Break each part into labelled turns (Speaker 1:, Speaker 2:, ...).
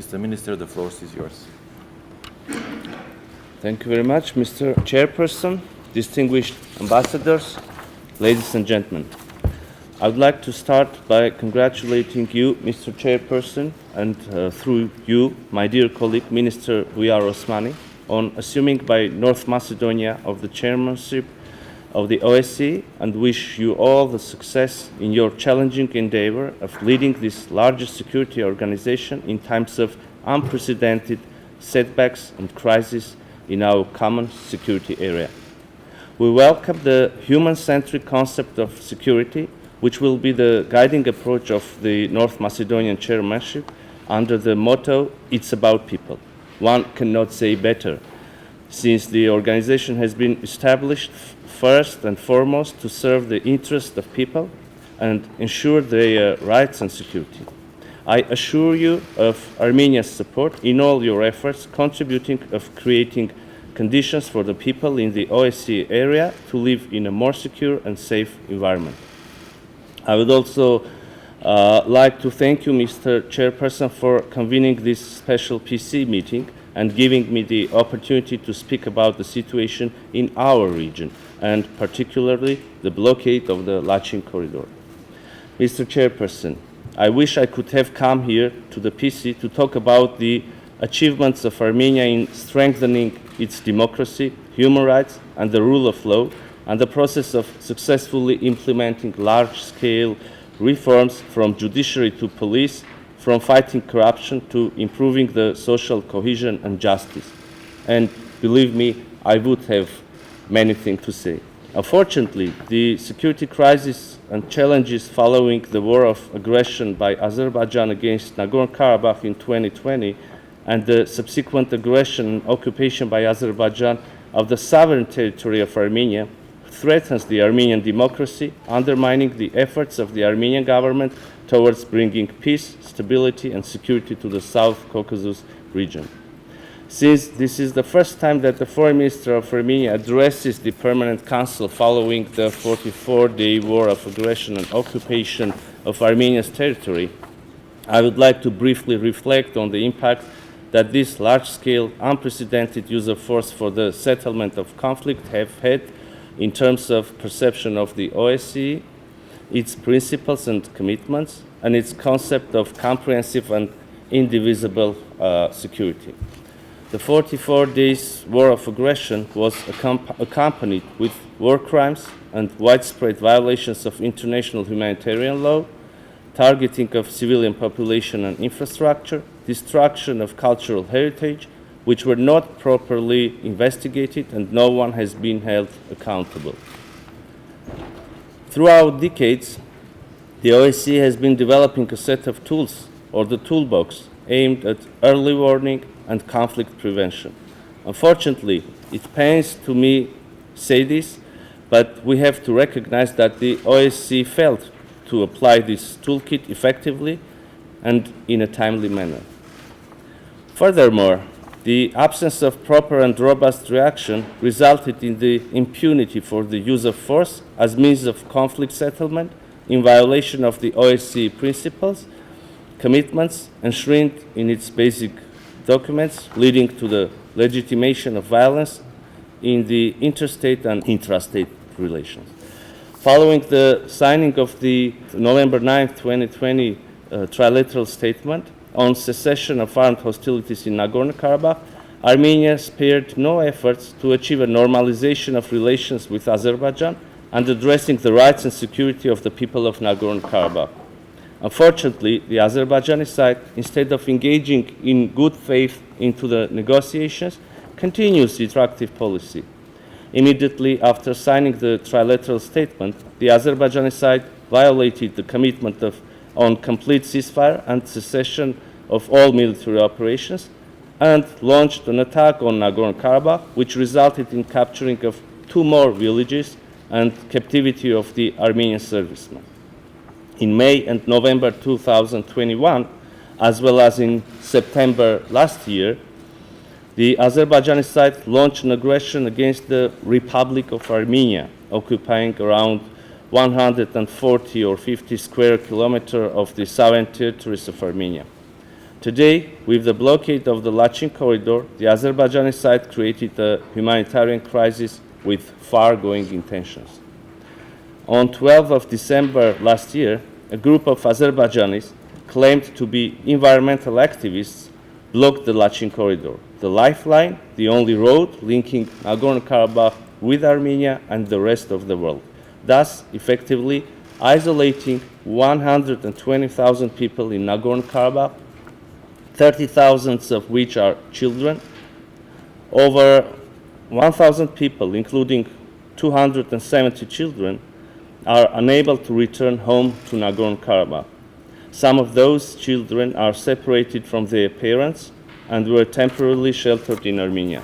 Speaker 1: Mr. Minister, the floor is yours.
Speaker 2: Thank you very much, Mr. Chairperson, distinguished ambassadors, ladies and gentlemen. I would like to start by congratulating you, Mr. Chairperson, and through you, my dear colleague, Minister Bujar Osmani, on assuming by North Macedonia of the chairmanship of the OSCE, and wish you all the success in your challenging endeavor of leading this largest security organization in times of unprecedented setbacks and crises in our common security area. We welcome the human-centric concept of security, which will be the guiding approach of the North Macedonian chairmanship under the motto, "It's about people." One cannot say better, since the organization has been established first and foremost to serve the interests of people and ensure their rights and security. I assure you of Armenia's support in all your efforts contributing of creating conditions for the people in the OSCE area to live in a more secure and safe environment. I would also like to thank you, Mr. Chairperson, for convening this special PC meeting and giving me the opportunity to speak about the situation in our region, and particularly the blockade of the Lachin corridor. Mr. Chairperson, I wish I could have come here to the PC to talk about the achievements of Armenia in strengthening its democracy, human rights, and the rule of law, and the process of successfully implementing large-scale reforms from judiciary to police, from fighting corruption to improving the social cohesion and justice. And believe me, I would have many things to say. Unfortunately, the security crisis and challenges following the war of aggression by Azerbaijan against Nagorno-Karabakh in 2020 and the subsequent aggression and occupation by Azerbaijan of the sovereign territory of Armenia threatens the Armenian democracy, undermining the efforts of the Armenian government towards bringing peace, stability, and security to the South Caucasus region. Since this is the first time that the Foreign Minister of Armenia addresses the Permanent Council following the 44-day war of aggression and occupation of Armenia's territory, I would like to briefly reflect on the impact that this large-scale, unprecedented use of force for the settlement of conflict have had in terms of perception of the OSCE, its principles and commitments, and its concept of comprehensive and indivisible security. The 44 days war of aggression was accompanied with war crimes and widespread violations of international humanitarian law, targeting of civilian population and infrastructure, destruction of cultural heritage, which were not properly investigated, and no one has been held accountable. Throughout decades, the OSCE has been developing a set of tools, or the toolbox, aimed at early warning and conflict prevention. Unfortunately, it pains to me say this, but we have to recognize that the OSCE failed to apply this toolkit effectively and in a timely manner. Furthermore, the absence of proper and robust reaction resulted in the impunity for the use of force as means of conflict settlement in violation of the OSCE principles, commitments enshrined in its basic documents, leading to the legitimation of violence in the interstate and intrastate relations. Following the signing of the November 9, 2020 trilateral statement on cessation of armed hostilities in Nagorno-Karabakh, Armenia spared no efforts to achieve a normalization of relations with Azerbaijan and addressing the rights and security of the people of Nagorno-Karabakh. Unfortunately, the Azerbaijani side, instead of engaging in good faith into the negotiations, continues its reactive policy. Immediately after signing the trilateral statement, the Azerbaijani side violated the commitment on complete ceasefire and cessation of all military operations and launched an attack on Nagorno-Karabakh, which resulted in capturing of 2 more villages and captivity of the Armenian servicemen. In May and November 2021, as well as in September last year, the Azerbaijani side launched an aggression against the Republic of Armenia, occupying around 140 or 50 square kilometers of the sovereign territories of Armenia. Today, with the blockade of the Lachin corridor, the Azerbaijani side created a humanitarian crisis with far-going intentions. On 12th of December last year, a group of Azerbaijanis claimed to be environmental activists blocked the Lachin corridor, the lifeline, the only road linking Nagorno-Karabakh with Armenia and the rest of the world, thus effectively isolating 120,000 people in Nagorno-Karabakh, 30,000 of which are children. Over 1,000 people, including 270 children, are unable to return home to Nagorno-Karabakh. Some of those children are separated from their parents and were temporarily sheltered in Armenia.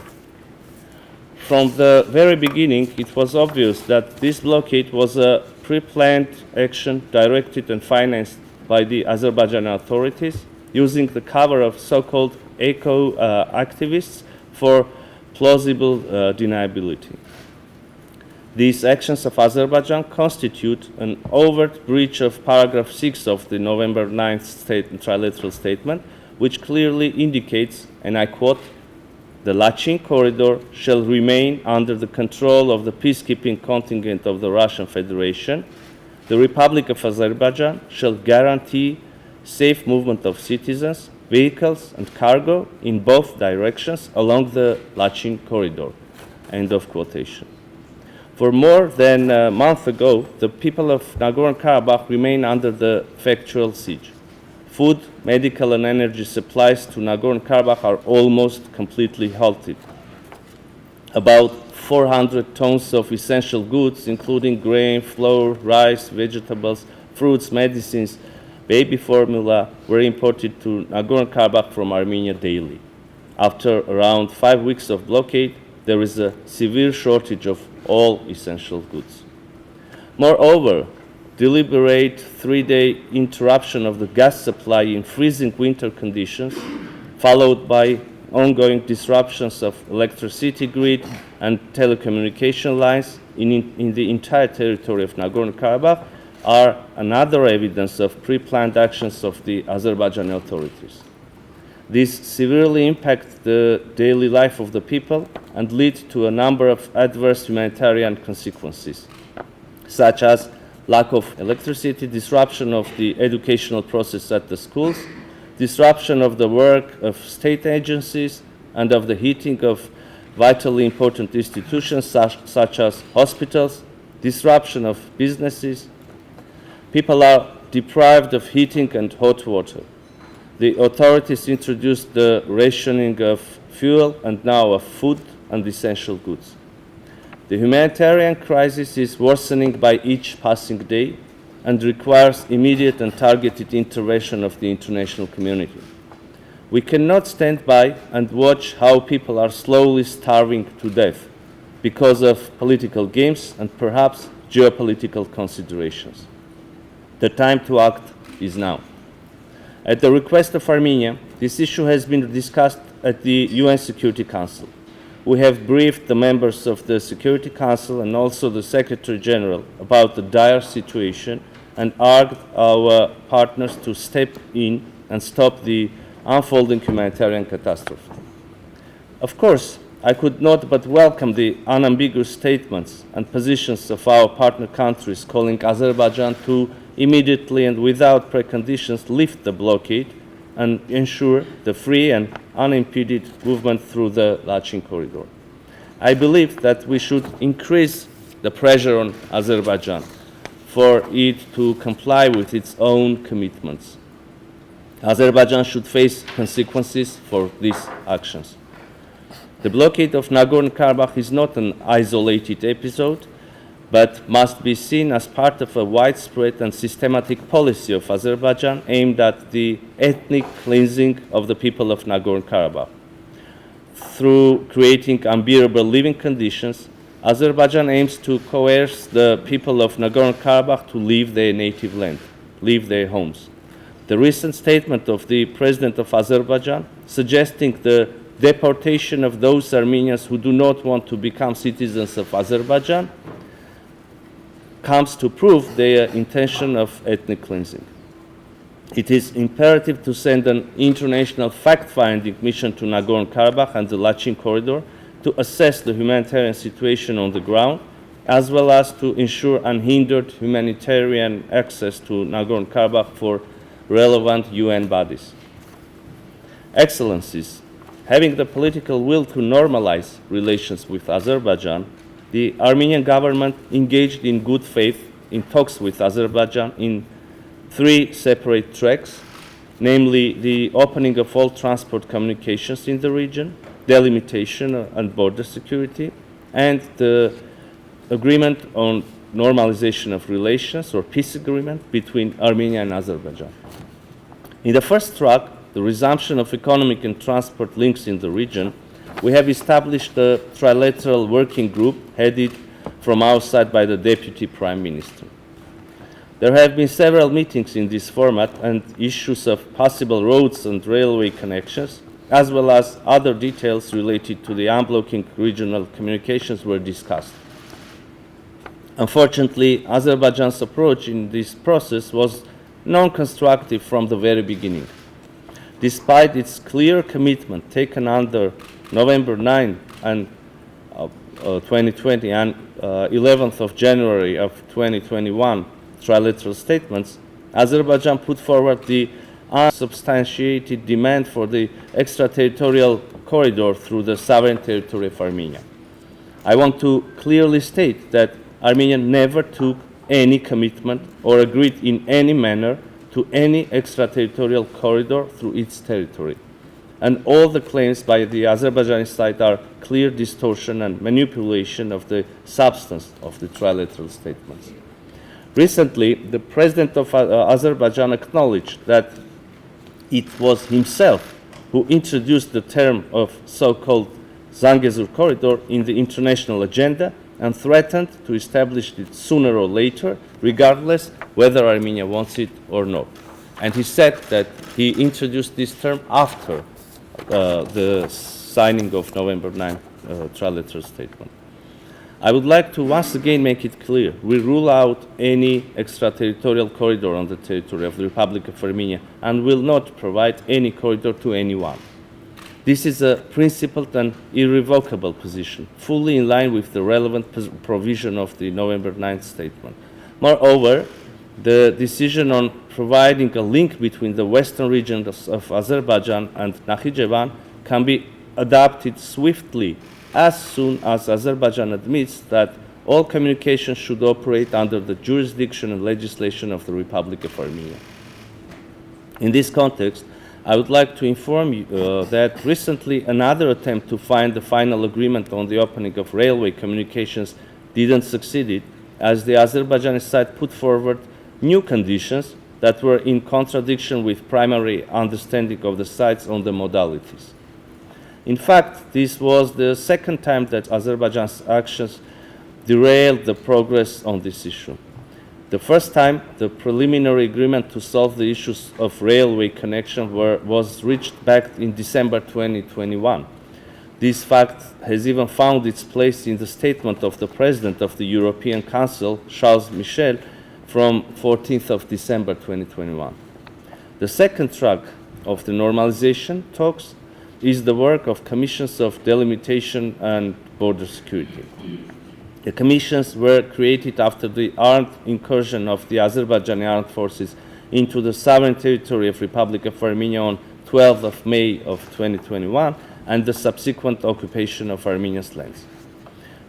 Speaker 2: From the very beginning, it was obvious that this blockade was a pre-planned action directed and financed by the Azerbaijani authorities, using the cover of so-called eco activists for plausible deniability. These actions of Azerbaijan constitute an overt breach of paragraph 6 of the November 9th trilateral statement, which clearly indicates, and I quote, "The Lachin corridor shall remain under the control of the peacekeeping contingent of the Russian Federation. The Republic of Azerbaijan shall guarantee safe movement of citizens, vehicles, and cargo in both directions along the Lachin corridor." End of quotation. For more than a month ago, the people of Nagorno-Karabakh remain under the factual siege. Food, medical, and energy supplies to Nagorno-Karabakh are almost completely halted. About 400 tons of essential goods, including grain, flour, rice, vegetables, fruits, medicines, baby formula, were imported to Nagorno-Karabakh from Armenia daily. After around 5 weeks of blockade, there is a severe shortage of all essential goods. Moreover, deliberate 3-day interruption of the gas supply in freezing winter conditions, followed by ongoing disruptions of electricity grid and telecommunication lines in the entire territory of Nagorno-Karabakh, are another evidence of pre-planned actions of the Azerbaijani authorities. These severely impact the daily life of the people and lead to a number of adverse humanitarian consequences, such as lack of electricity, disruption of the educational process at the schools, disruption of the work of state agencies and of the heating of vitally important institutions such as hospitals, disruption of businesses. People are deprived of heating and hot water. The authorities introduced the rationing of fuel and now of food and essential goods. The humanitarian crisis is worsening by each passing day and requires immediate and targeted intervention of the international community. We cannot stand by and watch how people are slowly starving to death because of political games and perhaps geopolitical considerations. The time to act is now. At the request of Armenia, this issue has been discussed at the UN Security Council. We have briefed the members of the Security Council and also the Secretary General about the dire situation and urged our partners to step in and stop the unfolding humanitarian catastrophe. Of course, I could not but welcome the unambiguous statements and positions of our partner countries calling Azerbaijan to immediately and without preconditions lift the blockade and ensure the free and unimpeded movement through the Lachin corridor. I believe that we should increase the pressure on Azerbaijan for it to comply with its own commitments. Azerbaijan should face consequences for these actions. The blockade of Nagorno-Karabakh is not an isolated episode, but must be seen as part of a widespread and systematic policy of Azerbaijan aimed at the ethnic cleansing of the people of Nagorno-Karabakh. Through creating unbearable living conditions, Azerbaijan aims to coerce the people of Nagorno-Karabakh to leave their native land, leave their homes. The recent statement of the President of Azerbaijan suggesting the deportation of those Armenians who do not want to become citizens of Azerbaijan comes to prove their intention of ethnic cleansing. it is imperative to send an international fact-finding mission to Nagorno-Karabakh and the Lachin corridor to assess the humanitarian situation on the ground, as well as to ensure unhindered humanitarian access to Nagorno-Karabakh for relevant UN bodies. Excellencies, having the political will to normalize relations with Azerbaijan, the Armenian government engaged in good faith in talks with Azerbaijan in 3 separate tracks, namely the opening of all transport communications in the region, delimitation and border security, and the agreement on normalization of relations or peace agreement between Armenia and Azerbaijan. In the first track, the resumption of economic and transport links in the region, we have established a trilateral working group headed from our side by the Deputy Prime Minister. There have been several meetings in this format, and issues of possible roads and railway connections, as well as other details related to the unblocking regional communications were discussed. Unfortunately, Azerbaijan's approach in this process was non-constructive from the very beginning. Despite its clear commitment taken under November 9 and 2020 and 11th of January of 2021 trilateral statements, Azerbaijan put forward the unsubstantiated demand for the extraterritorial corridor through the sovereign territory of Armenia. I want to clearly state that Armenia never took any commitment or agreed in any manner to any extraterritorial corridor through its territory. And all the claims by the Azerbaijani side are clear distortion and manipulation of the substance of the trilateral statements. Recently, the president of Azerbaijan acknowledged that it was himself who introduced the term of so-called Zangezur corridor in the international agenda and threatened to establish it sooner or later, regardless whether Armenia wants it or not. And he said that he introduced this term after the signing of November 9 trilateral statement. I would like to once again make it clear, we rule out any extraterritorial corridor on the territory of the Republic of Armenia and will not provide any corridor to anyone. This is a principled and irrevocable position, fully in line with the relevant provision of the November 9th statement. Moreover, the decision on providing a link between the western regions of Azerbaijan and Nakhichevan can be adopted swiftly as soon as Azerbaijan admits that all communications should operate under the jurisdiction and legislation of the Republic of Armenia. In this context, I would like to inform you that recently another attempt to find the final agreement on the opening of railway communications didn't succeed, as the Azerbaijani side put forward new conditions that were in contradiction with primary understanding of the sides on the modalities. In fact, this was the second time that Azerbaijan's actions derailed the progress on this issue. The first time, the preliminary agreement to solve the issues of railway connection was reached back in December 2021. This fact has even found its place in the statement of the President of the European Council, Charles Michel, from 14th of December 2021. The second track of the normalization talks is the work of commissions of delimitation and border security. The commissions were created after the armed incursion of the Azerbaijani armed forces into the sovereign territory of Republic of Armenia on 12th of May of 2021 and the subsequent occupation of Armenia's lands.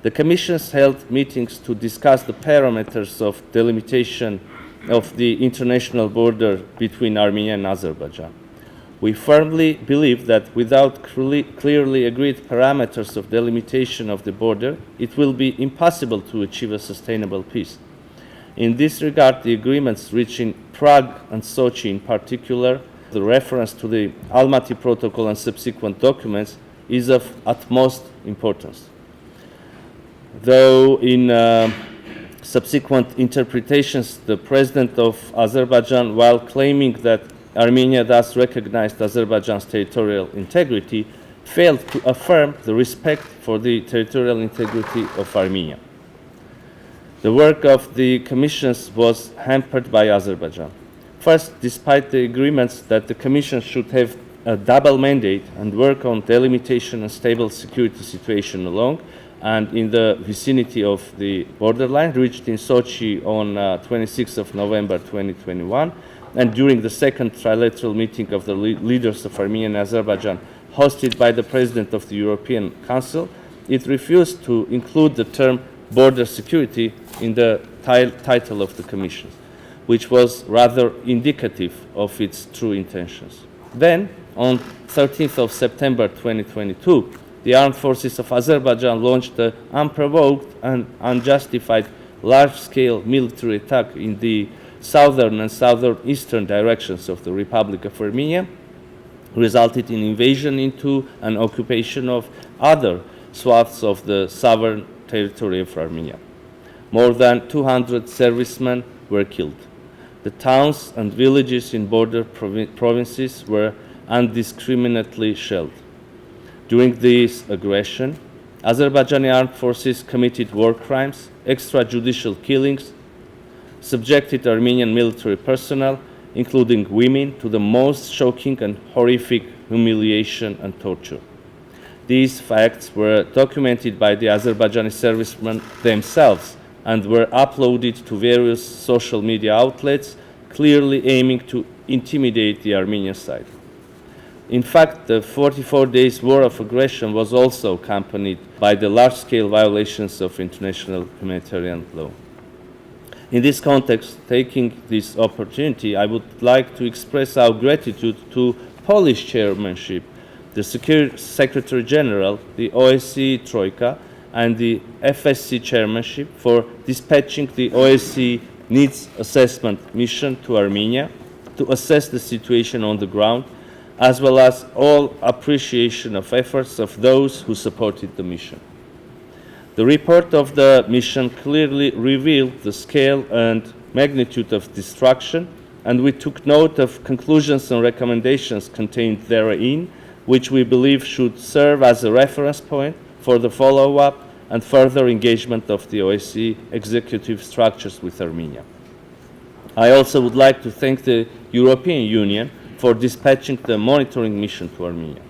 Speaker 2: The commissions held meetings to discuss the parameters of delimitation of the international border between Armenia and Azerbaijan. We firmly believe that without clearly agreed parameters of delimitation of the border, it will be impossible to achieve a sustainable peace. In this regard, the agreements reached in Prague and Sochi in particular, the reference to the Almaty Protocol and subsequent documents, is of utmost importance. Though in subsequent interpretations, the President of Azerbaijan, while claiming that Armenia thus recognized Azerbaijan's territorial integrity, failed to affirm the respect for the territorial integrity of Armenia. The work of the commissions was hampered by Azerbaijan. First, despite the agreements that the Commission should have a double mandate and work on delimitation and stable security situation along and in the vicinity of the borderline reached in Sochi on 26th of November 2021, and during the second trilateral meeting of the leaders of Armenia and Azerbaijan hosted by the President of the European Council, it refused to include the term border security in the title of the Commission, which was rather indicative of its true intentions. Then, on 13th of September 2022, the armed forces of Azerbaijan launched an unprovoked and unjustified large-scale military attack in the southern and southeastern directions of the Republic of Armenia, resulted in invasion into and occupation of other swaths of the sovereign territory of Armenia. More than 200 servicemen were killed. The towns and villages in border provinces were indiscriminately shelled. During this aggression, Azerbaijani armed forces committed war crimes, extrajudicial killings, subjected Armenian military personnel, including women, to the most shocking and horrific humiliation and torture. These facts were documented by the Azerbaijani servicemen themselves and were uploaded to various social media outlets, clearly aiming to intimidate the Armenian side. In fact, the 44 days war of aggression was also accompanied by the large-scale violations of international humanitarian law. In this context, taking this opportunity, I would like to express our gratitude to Polish chairmanship, the Secretary General, the OSCE Troika, and the FSC chairmanship for dispatching the OSCE Needs Assessment Mission to Armenia to assess the situation on the ground, as well as all appreciation of efforts of those who supported the mission. The report of the mission clearly revealed the scale and magnitude of destruction, and we took note of conclusions and recommendations contained therein, which we believe should serve as a reference point for the follow-up and further engagement of the OSCE executive structures with Armenia. I also would like to thank the European Union for dispatching the monitoring mission to Armenia.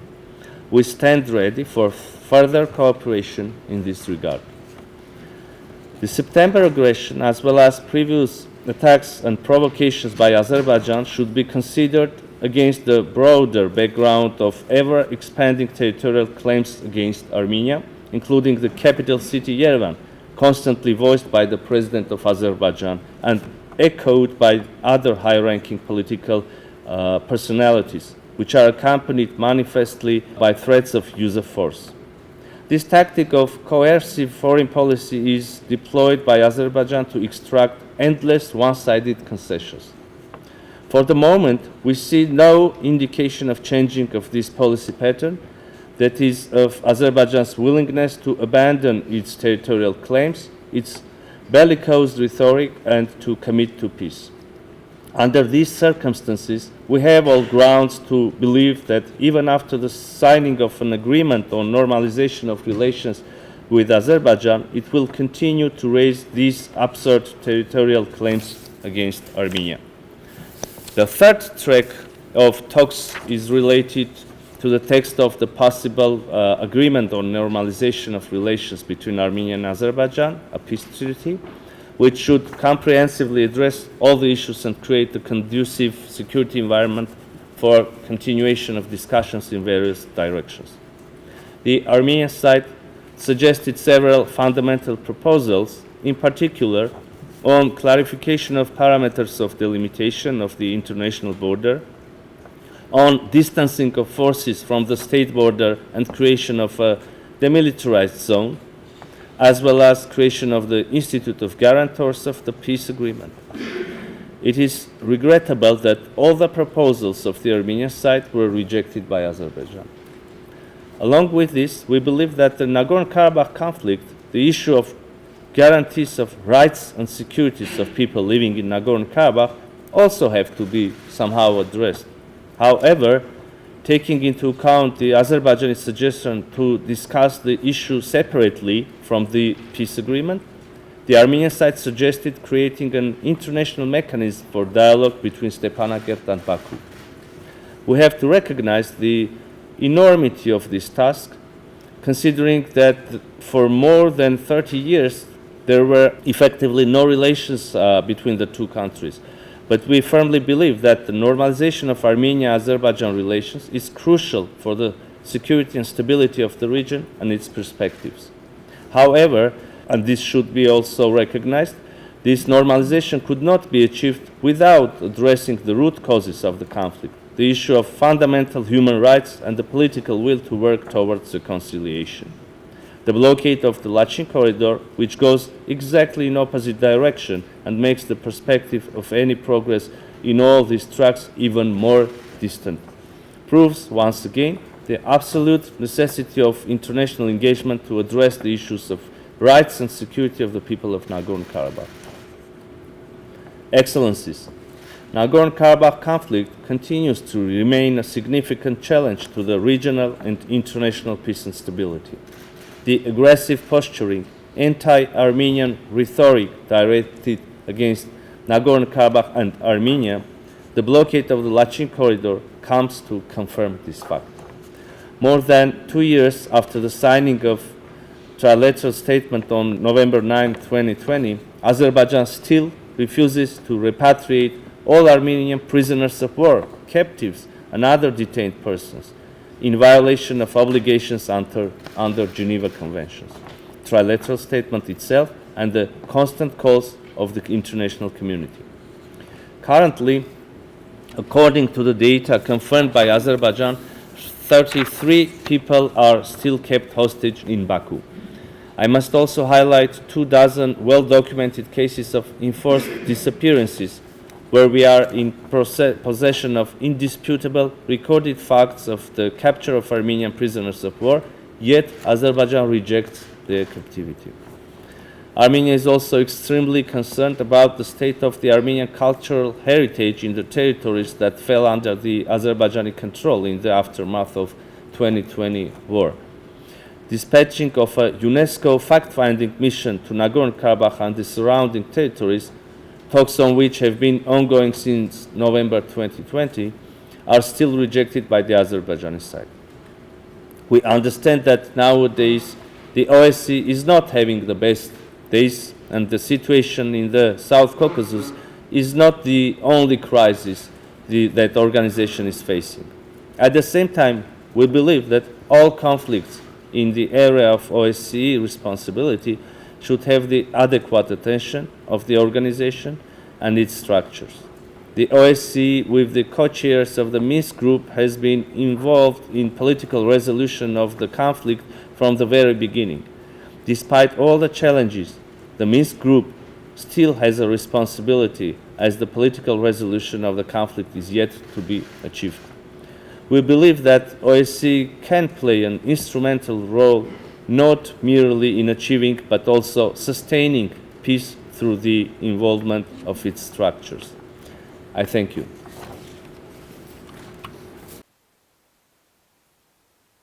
Speaker 2: We stand ready for further cooperation in this regard. The September aggression, as well as previous attacks and provocations by Azerbaijan, should be considered against the broader background of ever-expanding territorial claims against Armenia, including the capital city Yerevan, constantly voiced by the President of Azerbaijan and echoed by other high-ranking political personalities, which are accompanied manifestly by threats of use of force. This tactic of coercive foreign policy is deployed by Azerbaijan to extract endless one-sided concessions. For the moment, we see no indication of changing of this policy pattern, that is, of Azerbaijan's willingness to abandon its territorial claims, its bellicose rhetoric, and to commit to peace. Under these circumstances, we have all grounds to believe that even after the signing of an agreement on normalization of relations with Azerbaijan, it will continue to raise these absurd territorial claims against Armenia. The third track of talks is related to the text of the possible agreement on normalization of relations between Armenia and Azerbaijan, a peace treaty, which should comprehensively address all the issues and create a conducive security environment for continuation of discussions in various directions. The Armenian side suggested several fundamental proposals, in particular on clarification of parameters of delimitation of the international border, on distancing of forces from the state border and creation of a demilitarized zone, as well as creation of the Institute of Guarantors of the Peace Agreement. It is regrettable that all the proposals of the Armenian side were rejected by Azerbaijan. Along with this, we believe that the Nagorno-Karabakh conflict, the issue of guarantees of rights and securities of people living in Nagorno-Karabakh, also have to be somehow addressed. However, taking into account the Azerbaijani suggestion to discuss the issue separately from the peace agreement, The Armenian side suggested creating an international mechanism for dialogue between Stepanakert and Baku. We have to recognize the enormity of this task, considering that for more than 30 years there were effectively no relations between the two countries. But we firmly believe that the normalization of Armenia-Azerbaijan relations is crucial for the security and stability of the region and its perspectives. However, and this should be also recognized, this normalization could not be achieved without addressing the root causes of the conflict, the issue of fundamental human rights and the political will to work towards reconciliation. The blockade of the Lachin corridor, which goes exactly in opposite direction and makes the perspective of any progress in all these tracks even more distant, proves once again the absolute necessity of international engagement to address the issues of rights and security of the people of Nagorno-Karabakh. Excellencies, Nagorno-Karabakh conflict continues to remain a significant challenge to the regional and international peace and stability. The aggressive posturing, anti-Armenian rhetoric directed against Nagorno-Karabakh and Armenia, the blockade of the Lachin corridor comes to confirm this fact. More than 2 years after the signing of trilateral statement on November 9, 2020, Azerbaijan still refuses to repatriate all Armenian prisoners of war, captives, and other detained persons, in violation of obligations under Geneva Conventions, trilateral statement itself, and the constant calls of the international community. Currently, according to the data confirmed by Azerbaijan, 33 people are still kept hostage in Baku. I must also highlight 24 well-documented cases of enforced disappearances where we are in possession of indisputable recorded facts of the capture of Armenian prisoners of war, yet Azerbaijan rejects their captivity. Armenia is also extremely concerned about the state of the Armenian cultural heritage in the territories that fell under the Azerbaijani control in the aftermath of 2020 war. Dispatching of a UNESCO fact-finding mission to Nagorno-Karabakh and the surrounding territories, talks on which have been ongoing since November 2020, are still rejected by the Azerbaijani side. We understand that nowadays the OSCE is not having the best days, and the situation in the South Caucasus is not the only crisis that the organization is facing. At the same time, we believe that all conflicts in the area of OSCE responsibility should have the adequate attention of the organization and its structures. The OSCE, with the co-chairs of the Minsk group, has been involved in political resolution of the conflict from the very beginning. Despite all the challenges, the Minsk group still has a responsibility, as the political resolution of the conflict is yet to be achieved. We believe that OSCE can play an instrumental role not merely in achieving but also sustaining peace through the involvement of its structures. I thank you.